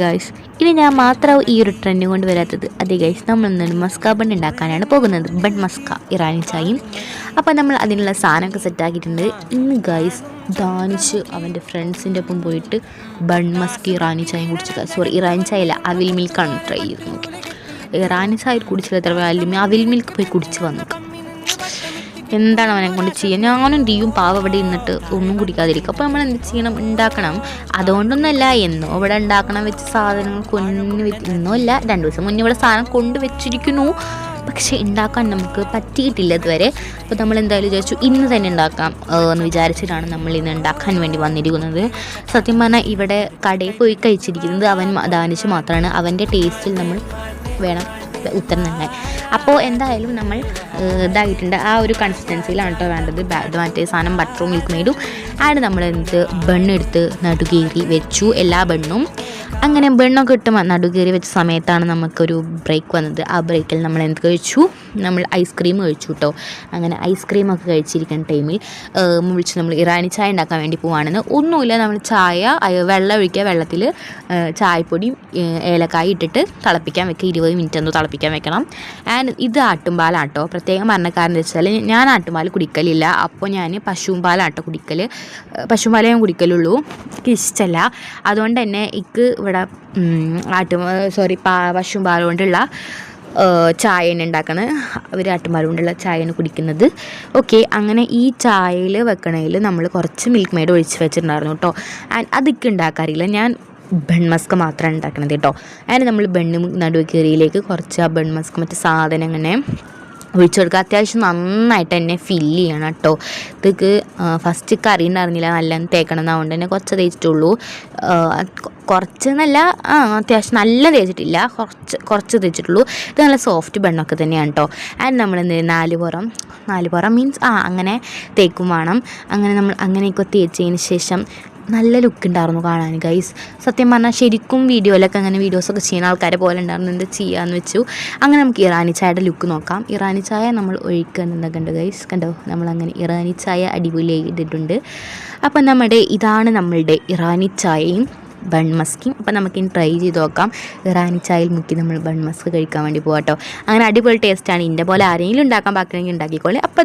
Guys, ഇനി ഞാൻ മാത്രം ഈ ഒരു ട്രെൻഡ് കൊണ്ട് വരാത്തത്. അതെ ഗൈസ്, നമ്മൾ ഇന്ന് മസ്ക ബൺ ഉണ്ടാക്കാനാണ് പോകുന്നത്. ബൺ മസ്ക ഇറാനി ചായയും. അപ്പോൾ നമ്മൾ അതിനുള്ള സാധനമൊക്കെ സെറ്റാക്കിയിട്ടുണ്ട്. ഇന്ന് ഗൈസ് ദാനിച്ച് അവൻ്റെ ഫ്രണ്ട്സിൻ്റെ ഒപ്പം പോയിട്ട് ബൺ മസ്ക ഇറാനി ചായയും കുടിച്ചു. സോറി, ഇറാനി ചായ അല്ല, അവിൽ മിൽക്കാണ് ട്രൈ ചെയ്ത് നോക്കി. ഇറാനി ചായ കുടിച്ചില്ല, എത്ര അവിൽ മിൽക്ക് പോയി കുടിച്ച് വന്നു. എന്താണ് അവനെ കൊണ്ട് ചെയ്യുക? ഞാനും ടീയും പാവം ഇവിടെ ഇരുന്നിട്ട് ഒന്നും കുടിക്കാതിരിക്കും. അപ്പോൾ നമ്മൾ എന്ത് ചെയ്യണം? ഉണ്ടാക്കണം. അതുകൊണ്ടൊന്നുമല്ല, എന്നോ ഇവിടെ ഉണ്ടാക്കണം വെച്ച സാധനങ്ങൾ എന്നോ അല്ല, 2 ദിവസം മുന്നേ ഇവിടെ സാധനം കൊണ്ട് വെച്ചിരിക്കുന്നു. പക്ഷേ ഉണ്ടാക്കാൻ നമുക്ക് പറ്റിയിട്ടില്ല ഇതുവരെ. അപ്പോൾ നമ്മൾ എന്തായാലും വിചാരിച്ചു ഇന്ന് തന്നെ ഉണ്ടാക്കാം എന്ന് വിചാരിച്ചിട്ടാണ് നമ്മൾ ഇന്ന് ഉണ്ടാക്കാൻ വേണ്ടി വന്നിരിക്കുന്നത്. സത്യം പറഞ്ഞാൽ ഇവിടെ കടയിൽ പോയി കഴിച്ചിരിക്കുന്നത് അവൻ ദാനിച്ച് മാത്രമാണ്. അവൻ്റെ ടേസ്റ്റിൽ നമ്മൾ വേണം ഉത്തരം തന്നെ. അപ്പോൾ എന്തായാലും നമ്മൾ ഇതായിട്ടുണ്ട്, ആ ഒരു കൺസിസ്റ്റൻസിയിലാണ് കേട്ടോ വേണ്ടത്. മറ്റേ സാധനം ബട്ടറും മിൽക്ക് മെയ്ഡും ആഡ് നമ്മൾ ബണ്ണെടുത്ത് നടുകേറി വെച്ചു, എല്ലാ ബണ്ണും. അങ്ങനെ ബണ്ണൊക്കെ ഇട്ട് നടുകേറി വെച്ച സമയത്താണ് നമുക്കൊരു ബ്രേക്ക് വന്നത്. ആ ബ്രേക്കിൽ നമ്മൾ എന്ത് കഴിച്ചു? നമ്മൾ ഐസ്ക്രീം കഴിച്ചു കേട്ടോ. അങ്ങനെ ഐസ്ക്രീമൊക്കെ കഴിച്ചിരിക്കുന്ന ടൈമിൽ വിളിച്ച് നമ്മൾ ഇറാനി ചായ ഉണ്ടാക്കാൻ വേണ്ടി പോവുകയാണെന്ന്. ഒന്നുമില്ല, നമ്മൾ ചായ വെള്ളം ഒഴിക്കുക, വെള്ളത്തിൽ ചായപ്പൊടിയും ഏലക്കായ ഇട്ടിട്ട് തിളപ്പിക്കാൻ വെക്കുക. 20 മിനിറ്റ് എന്തോ തിളപ്പിക്കാൻ വെക്കണം. ആൻഡ് ഇത് ആട്ടുംപാലാട്ടോ. പ്രത്യേകം പറഞ്ഞ കാരണം വെച്ചാൽ ഞാൻ ആട്ടുംപാൽ കുടിക്കലില്ല. അപ്പോൾ ഞാൻ പശുമ്പാലാട്ടോ കുടിക്കൽ. പശുമ്പാലേ ഞാൻ കുടിക്കലുള്ളൂ, എനിക്ക് ഇഷ്ടമല്ല. അതുകൊണ്ട് തന്നെ എനിക്ക് ഇവിടെ പശുമ്പാൽ കൊണ്ടുള്ള ചായയാണ് ഉണ്ടാക്കുന്നത്. അവർ ആട്ടുംപാൽ കൊണ്ടുള്ള ചായയാണ് കുടിക്കുന്നത്. ഓക്കെ, അങ്ങനെ ഈ ചായയിൽ വെക്കണതിൽ നമ്മൾ കുറച്ച് മിൽക്ക് മെയ്ഡ് ഒഴിച്ച് വെച്ചിട്ടുണ്ടായിരുന്നു കേട്ടോ. ആൻഡ് അതൊക്കെ ഉണ്ടാക്കാറില്ല, ഞാൻ ബൺ മസ്ക മാത്രമാണ് ഉണ്ടാക്കുന്നത് കേട്ടോ. അതിന് നമ്മൾ ബണ്ണ് നടുവക്കറിയിലേക്ക് കുറച്ച് ആ ബൺ മസ്ക മറ്റു സാധനം അങ്ങനെ ഒഴിച്ചു കൊടുക്കുക. അത്യാവശ്യം നന്നായിട്ട് തന്നെ ഫില്ല് ചെയ്യണം കേട്ടോ. ഇതൊക്കെ ഫസ്റ്റ് കറി ഉണ്ടായിരുന്നില്ല, നല്ല തേക്കണം. അതുകൊണ്ട് തന്നെ കുറച്ച് തേച്ചിട്ടുള്ളൂ. കുറച്ച് നല്ല അത്യാവശ്യം നല്ല തേച്ചിട്ടില്ല, കുറച്ച് തേച്ചിട്ടുള്ളൂ. ഇത് നല്ല സോഫ്റ്റ് ബണ്ണൊക്കെ തന്നെയാണ് കേട്ടോ. ആൻഡ് നമ്മൾ നാല് പുറം മീൻസ് അങ്ങനെ തേക്കും വേണം. അങ്ങനെ നമ്മൾ അങ്ങനെയൊക്കെ തേച്ചതിന് ശേഷം നല്ല ലുക്ക് ഉണ്ടായിരുന്നു കാണാൻ ഗൈസ്. സത്യം പറഞ്ഞാൽ ശരിക്കും വീഡിയോയിലൊക്കെ അങ്ങനെ വീഡിയോസൊക്കെ ചെയ്യുന്ന ആൾക്കാരെ പോലെ ഉണ്ടായിരുന്നു. എന്ത് ചെയ്യാമെന്ന് വെച്ചു. അങ്ങനെ നമുക്ക് ഇറാനി ചായയുടെ ലുക്ക് നോക്കാം. ഇറാനി ചായ നമ്മൾ ഒഴിക്കുന്നുണ്ട് കണ്ടോ ഗൈസ്, കണ്ടോ? നമ്മളങ്ങനെ ഇറാനി ചായ അടിപൊളിയായി ഇട്ടിട്ടുണ്ട്. അപ്പം ഇതാണ് നമ്മളുടെ ഇറാനി ചായയും ബൺ മസ്കയും. അപ്പം നമുക്കിനി ട്രൈ ചെയ്ത് നോക്കാം. ഇറാനി ചായയിൽ മുക്കി നമ്മൾ ബൺ മസ്ക് കഴിക്കാൻ വേണ്ടി പോകാം കേട്ടോ. അങ്ങനെ അടിപൊളി ടേസ്റ്റാണ്. ഇതിൻ്റെ പോലെ ആരെങ്കിലും ഉണ്ടാക്കാൻ ബാക്കിയെങ്കിൽ ഉണ്ടാക്കിക്കോളെ. അപ്പം